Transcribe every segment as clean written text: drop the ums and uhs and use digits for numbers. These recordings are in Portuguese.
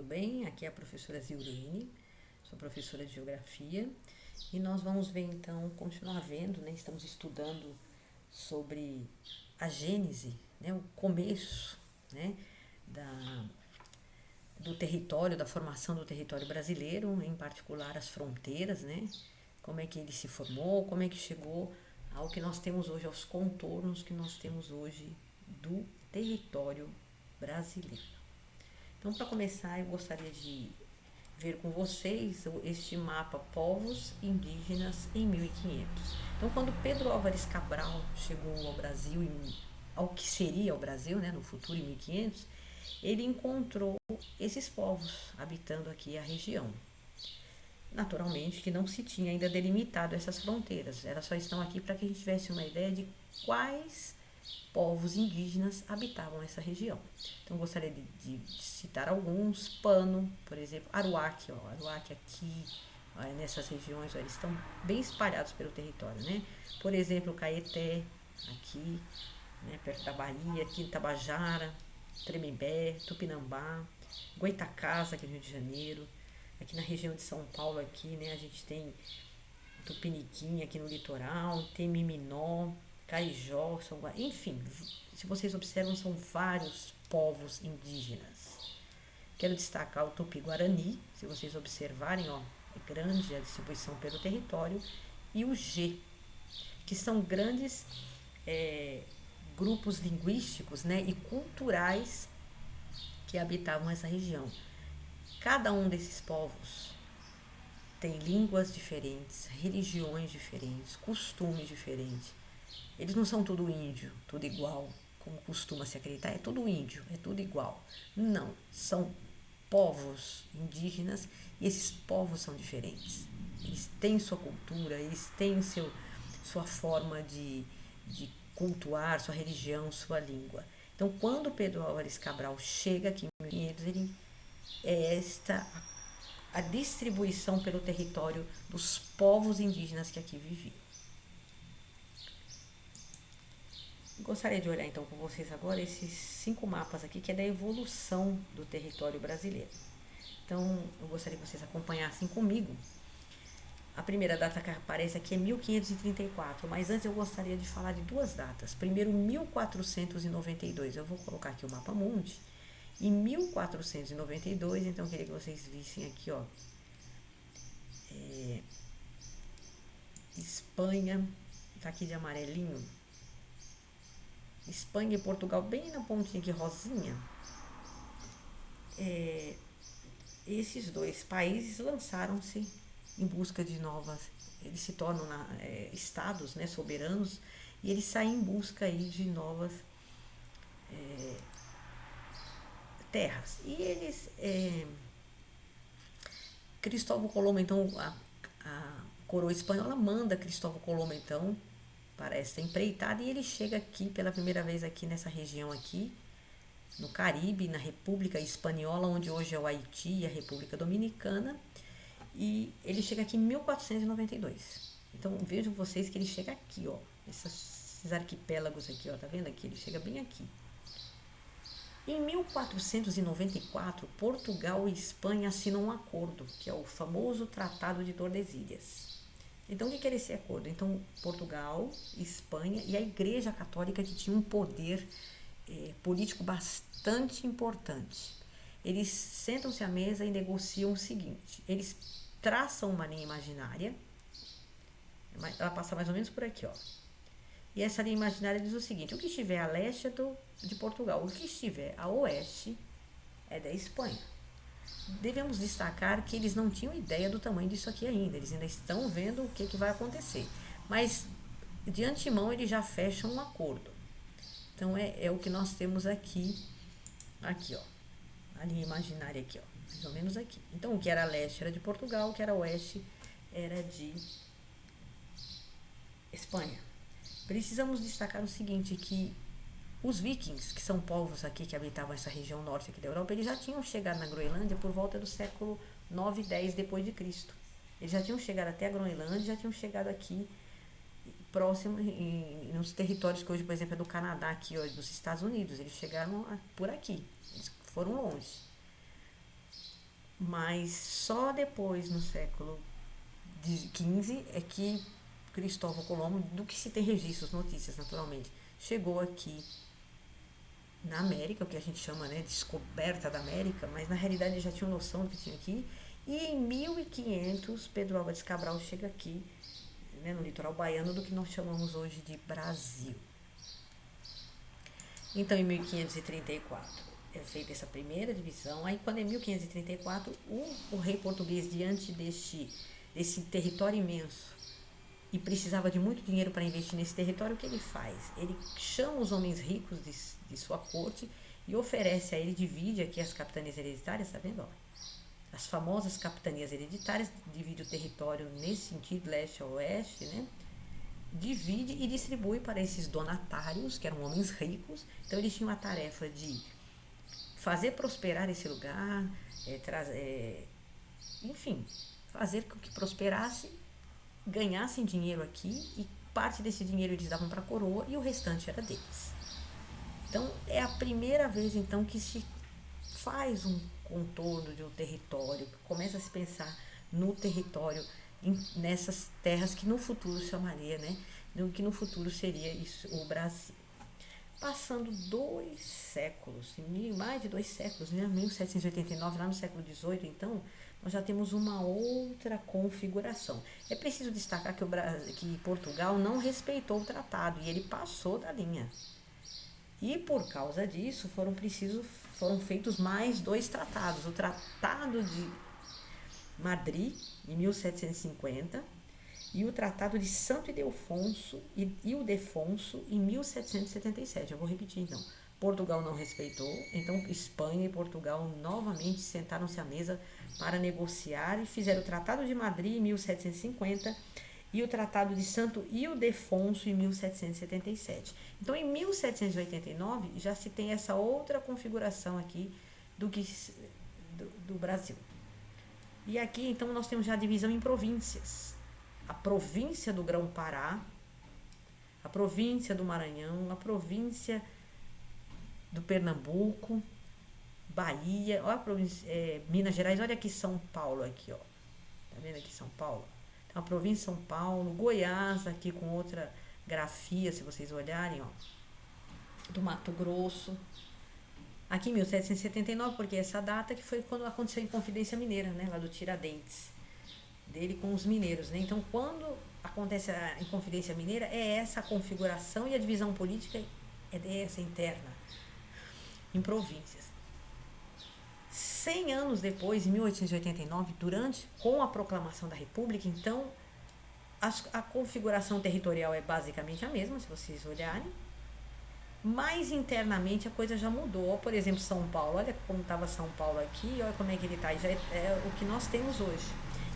bem? Aqui é a professora Zilrine, sou professora de Geografia e nós vamos ver então, continuar vendo, né? Estamos estudando sobre a gênese, né? O começo, né? Da, do território, da formação do território brasileiro, em particular as fronteiras, né? Como é que ele se formou, como é que chegou ao que nós temos hoje, aos contornos que nós temos hoje do território brasileiro. Então, para começar, eu gostaria de ver com vocês este mapa Povos Indígenas em 1500. Então, quando Pedro Álvares Cabral chegou ao Brasil, ao que seria o Brasil, né, no futuro, em 1500, ele encontrou esses povos habitando aqui a região. Naturalmente que não se tinha ainda delimitado essas fronteiras, elas só estão aqui para que a gente tivesse uma ideia de quais povos indígenas habitavam essa região. Então, gostaria de citar alguns. Pano, por exemplo, Aruac, Aruac aqui, nessas regiões, eles estão bem espalhados pelo território, né? Por exemplo, Caeté, aqui, né, perto da Bahia, aqui em Tabajara, Tremembé, Tupinambá, Goitacazes, aqui no Rio de Janeiro, aqui na região de São Paulo, aqui, né, a gente tem Tupiniquim aqui no litoral, tem Miminó, Carijó, enfim, se vocês observam, são vários povos indígenas. Quero destacar o Tupi-Guarani, se vocês observarem, ó, é grande a distribuição pelo território, e o G, que são grandes grupos linguísticos, né, e culturais que habitavam essa região. Cada um desses povos tem línguas diferentes, religiões diferentes, costumes diferentes. Eles não são tudo índio, tudo igual, como costuma se acreditar, é tudo índio, é tudo igual. Não, são povos indígenas e esses povos são diferentes. Eles têm sua cultura, eles têm sua forma de cultuar, sua religião, sua língua. Então, quando Pedro Álvares Cabral chega aqui em 1500, ele é esta a distribuição pelo território dos povos indígenas que aqui viviam. Gostaria de olhar então com vocês agora esses 5 mapas aqui, que é da evolução do território brasileiro. Então, eu gostaria que vocês acompanhassem comigo. A primeira data que aparece aqui é 1534, mas antes eu gostaria de falar de duas datas. Primeiro, 1492, eu vou colocar aqui o mapa mundi. Em 1492, então eu queria que vocês vissem aqui, ó, Espanha, tá aqui de amarelinho, Espanha e Portugal, bem na pontinha aqui, rosinha. Esses dois países lançaram-se em busca de novas, eles se tornam estados, né, soberanos, e eles saem em busca aí de novas terras. E eles, Cristóvão Colombo, então, a coroa espanhola manda Cristóvão Colombo, então, para essa empreitada, e ele chega aqui pela primeira vez aqui nessa região aqui, no Caribe, na República Espanhola, onde hoje é o Haiti e a República Dominicana, e ele chega aqui em 1492. Então vejam vocês que ele chega aqui, ó, esses arquipélagos aqui, ó, tá vendo aqui? Ele chega bem aqui. Em 1494, Portugal e Espanha assinam um acordo, que é o famoso Tratado de Tordesilhas. Então, o que era esse acordo? Então, Portugal, Espanha e a Igreja Católica, que tinha um poder político bastante importante. Eles sentam-se à mesa e negociam o seguinte: eles traçam uma linha imaginária, ela passa mais ou menos por aqui, ó. E essa linha imaginária diz o seguinte: o que estiver a leste é de Portugal, o que estiver a oeste é da Espanha. Devemos destacar que eles não tinham ideia do tamanho disso aqui ainda, eles ainda estão vendo o que vai acontecer. Mas, de antemão, eles já fecham um acordo. Então, é o que nós temos aqui, ó, a linha imaginária aqui, ó, mais ou menos aqui. Então, o que era leste era de Portugal, o que era oeste era de Espanha. Precisamos destacar o seguinte, que os vikings, que são povos aqui que habitavam essa região norte aqui da Europa, eles já tinham chegado na Groenlândia por volta do século 9 e 10 depois de Cristo. Eles já tinham chegado até a Groenlândia, já tinham chegado aqui próximo, nos territórios que hoje, por exemplo, é do Canadá, aqui, ó, dos Estados Unidos. Eles chegaram por aqui, eles foram longe. mas só depois, no século XV, é que Cristóvão Colombo, do que se tem registros, notícias, naturalmente, chegou aqui na América, o que a gente chama, né, descoberta da América, mas na realidade ele já tinha noção do que tinha aqui. E em 1500, Pedro Álvares Cabral chega aqui, né, no litoral baiano, do que nós chamamos hoje de Brasil. Então, em 1534 é feita essa primeira divisão. Aí, quando em 1534 o rei português, diante desse território imenso, e precisava de muito dinheiro para investir nesse território, o que ele faz? Ele chama os homens ricos de sua corte e oferece a ele, divide aqui as capitanias hereditárias, tá vendo? Ó? As famosas capitanias hereditárias, divide o território nesse sentido, leste a oeste, né? Divide e distribui para esses donatários, que eram homens ricos. Então, eles tinham a tarefa de fazer prosperar esse lugar, enfim, fazer com que prosperasse, ganhassem dinheiro aqui, e parte desse dinheiro eles davam para a coroa e o restante era deles. Então, é a primeira vez então que se faz um contorno de um território, começa a se pensar no território, nessas terras que no futuro chamaria, né, que no futuro seria isso, o Brasil. Passando 2 séculos, mais de 2 séculos, né? 1789, lá no século XVIII, então, nós já temos uma outra configuração. É preciso destacar que Portugal não respeitou o tratado e ele passou da linha. E por causa disso foram feitos mais 2 tratados. O Tratado de Madrid, em 1750, e o Tratado de Santo Ildefonso e Ildefonso em 1777. Eu vou repetir então. Portugal não respeitou, então Espanha e Portugal novamente sentaram-se à mesa para negociar e fizeram o Tratado de Madrid em 1750 e o Tratado de Santo Ildefonso em 1777. Então, em 1789 já se tem essa outra configuração aqui do Brasil. E aqui então nós temos já a divisão em províncias. A província do Grão-Pará, a província do Maranhão, a província do Pernambuco, Bahia, ó, a província, Minas Gerais, olha aqui São Paulo, aqui, ó. Tá vendo aqui São Paulo? Então, a província de São Paulo, Goiás, aqui com outra grafia, se vocês olharem, ó. Do Mato Grosso. Aqui em 1779, porque essa data que foi quando aconteceu a Inconfidência Mineira, né, lá do Tiradentes, dele com os mineiros, né? Então, quando acontece a Inconfidência Mineira, é essa a configuração, e a divisão política é essa interna, em províncias. 100 anos depois, em 1889, com a proclamação da República, então, a configuração territorial é basicamente a mesma, se vocês olharem, mas internamente a coisa já mudou. Por exemplo, São Paulo, olha como estava São Paulo aqui, olha como é que ele está, já é o que nós temos hoje.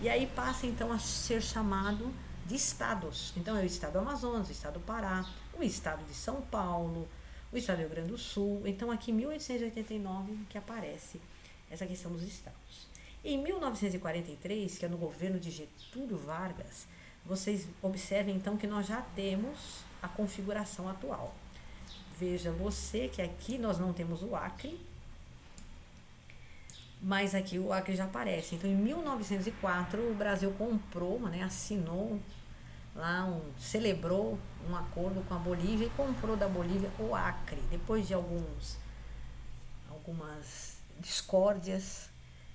E aí passa então a ser chamado de estados. Então é o estado do Amazonas, o estado do Pará, o estado de São Paulo, o estado do Rio Grande do Sul. Então aqui em 1889 que aparece essa questão dos estados. Em 1943, que é no governo de Getúlio Vargas, vocês observem então que nós já temos a configuração atual. Veja você que aqui nós não temos o Acre, mas aqui o Acre já aparece. Então, em 1904, o Brasil comprou, né, assinou lá, celebrou um acordo com a Bolívia e comprou da Bolívia o Acre. Depois de algumas discórdias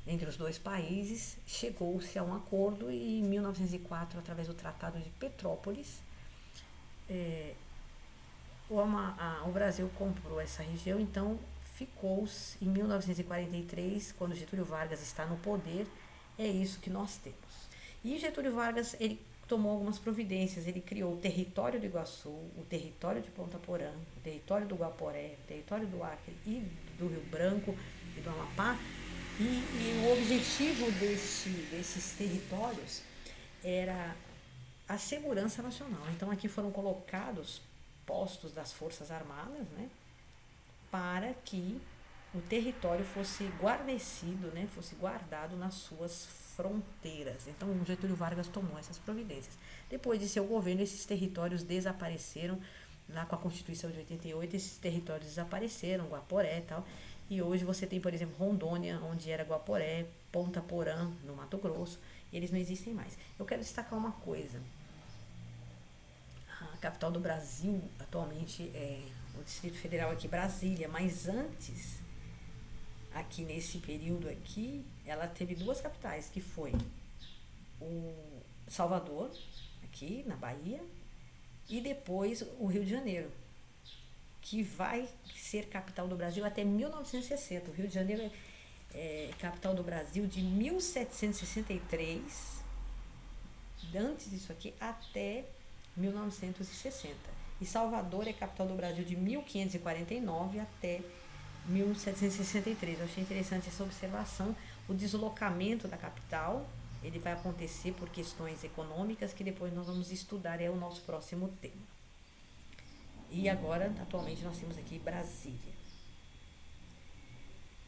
entre os dois países, chegou-se a um acordo e em 1904, através do Tratado de Petrópolis, o Brasil comprou essa região. Então ficou em 1943, quando Getúlio Vargas está no poder, é isso que nós temos. E Getúlio Vargas, ele tomou algumas providências, ele criou o território do Iguaçu, o território de Ponta Porã, o território do Guaporé, o território do Acre e do Rio Branco e do Amapá, e o objetivo desses territórios era a segurança nacional. Então aqui foram colocados postos das Forças Armadas, né, para que o território fosse guarnecido, né, fosse guardado nas suas fronteiras. Então, o Getúlio Vargas tomou essas providências. Depois de seu governo, esses territórios desapareceram. Lá com a Constituição de 88, esses territórios desapareceram, Guaporé e tal. E hoje você tem, por exemplo, Rondônia, onde era Guaporé, Ponta Porã, no Mato Grosso, e eles não existem mais. Eu quero destacar uma coisa. A capital do Brasil atualmente é o Distrito Federal aqui, Brasília, mas antes, aqui nesse período aqui, ela teve duas capitais, que foi o Salvador, aqui na Bahia, e depois o Rio de Janeiro, que vai ser capital do Brasil até 1960. O Rio de Janeiro é capital do Brasil de 1763, antes disso aqui, até 1960. E Salvador é capital do Brasil de 1549 até 1763. Eu achei interessante essa observação. O deslocamento da capital, ele vai acontecer por questões econômicas que depois nós vamos estudar, é o nosso próximo tema. E agora, atualmente, nós temos aqui Brasília.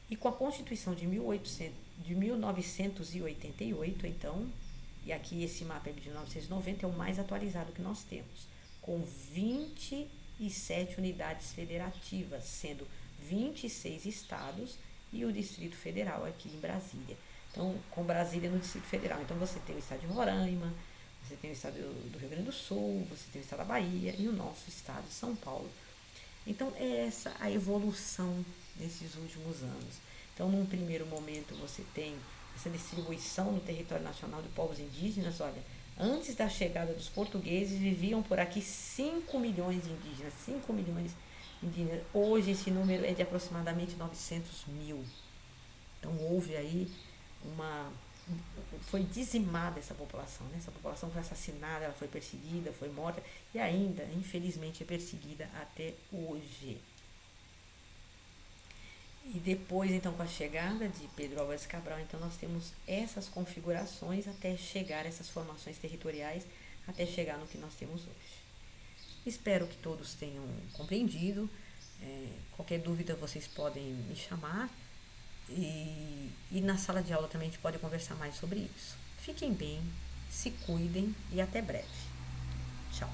E com a Constituição de 1988, então, e aqui esse mapa é de 1990, é o mais atualizado que nós temos, com 27 unidades federativas, sendo 26 estados e o Distrito Federal aqui em Brasília. Então, com Brasília no Distrito Federal. Então, você tem o estado de Roraima, você tem o estado do Rio Grande do Sul, você tem o estado da Bahia e o nosso estado de São Paulo. Então, é essa a evolução nesses últimos anos. Então, num primeiro momento, você tem essa distribuição no território nacional de povos indígenas. Olha, antes da chegada dos portugueses, viviam por aqui 5 milhões de indígenas, 5 milhões de indígenas. Hoje, esse número é de aproximadamente 900 mil. Então, houve aí foi dizimada essa população, né? Essa população foi assassinada, ela foi perseguida, foi morta e ainda, infelizmente, é perseguida até hoje. E depois, então, com a chegada de Pedro Álvares Cabral, então nós temos essas configurações até chegar, essas formações territoriais, até chegar no que nós temos hoje. Espero que todos tenham compreendido. Qualquer dúvida vocês podem me chamar. E na sala de aula também a gente pode conversar mais sobre isso. Fiquem bem, se cuidem e até breve. Tchau.